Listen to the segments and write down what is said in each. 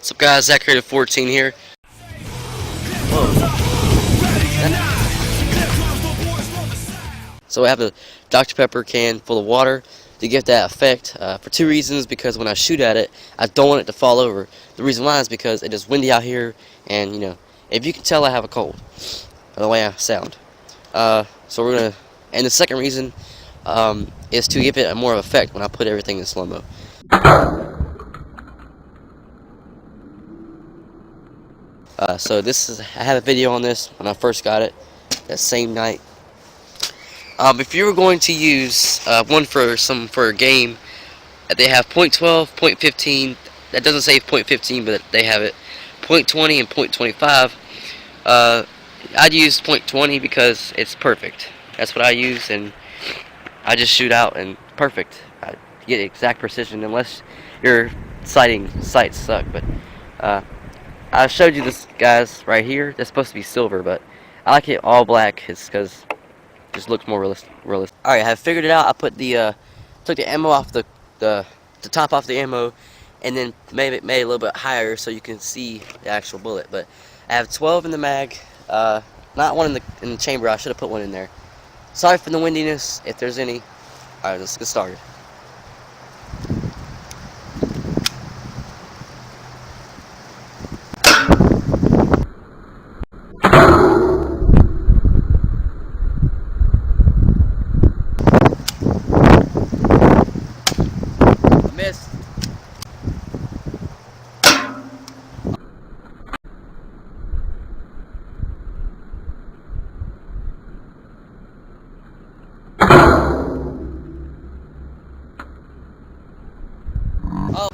What's up guys, Zach Creative 14 here. So I have a Dr. Pepper can full of water to get that effect for two reasons. Because when I shoot at it, I don't want it to fall over. The reason why is because it is windy out here, and you know, if you can tell, I have a cold by the way I sound. So we're gonna, and the second reason is to give it a more effect when I put everything in slow-mo. So this is, I have a video on this when I first got it that same night. If you were going to use one for a game, they have .12, .15. That doesn't say .15, but they have it .20 and .25. I'd use .20 because it's perfect. That's what I use, and I just shoot out and perfect. I get exact precision, unless your sights suck. But I showed you this, guys, right here. That's supposed to be silver, but I like it all black. It's because it just looks more realistic. Alright, I have figured it out. I put the took the ammo off the top off the ammo, and then made it a little bit higher so you can see the actual bullet. But I have 12 in the mag, not one in the chamber. I should have put one in there. Sorry for the windiness, if there's any. Alright, let's get started. Miss. Oh.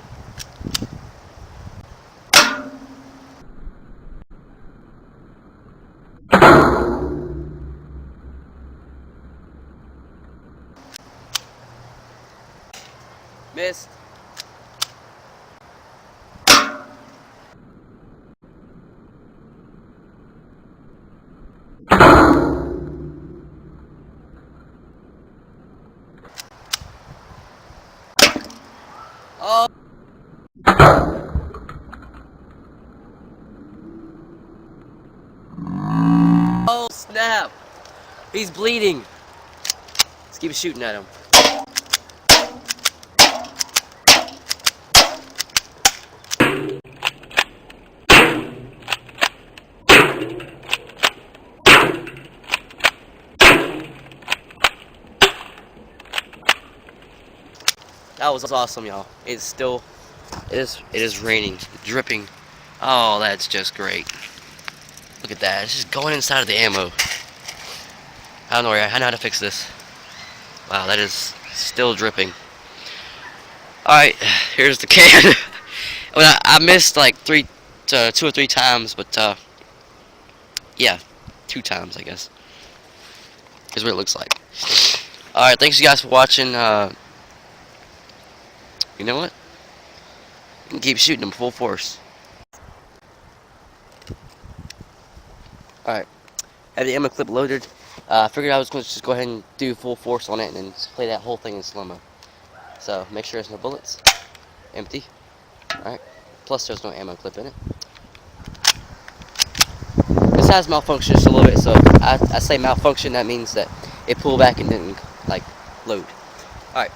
Missed. Oh. Oh snap! He's bleeding. Let's keep shooting at him. That was awesome, y'all. It is raining, dripping. Oh, that's just great. Look at that. It's just going inside of the ammo. I don't know how to fix this. Wow, that is still dripping. Alright, here's the can. Well, I missed like 2 or 3 times, but yeah, 2 times I guess. Here's what it looks like. Alright, thanks you guys for watching. You know what? You can keep shooting them full force. Alright, have the ammo clip loaded. I figured I was going to just go ahead and do full force on it and then play that whole thing in slow-mo. So make sure there's no bullets. Empty. Alright. Plus there's no ammo clip in it. This has malfunctioned just a little bit, so I say malfunction, that means that it pulled back and didn't like load. Alright.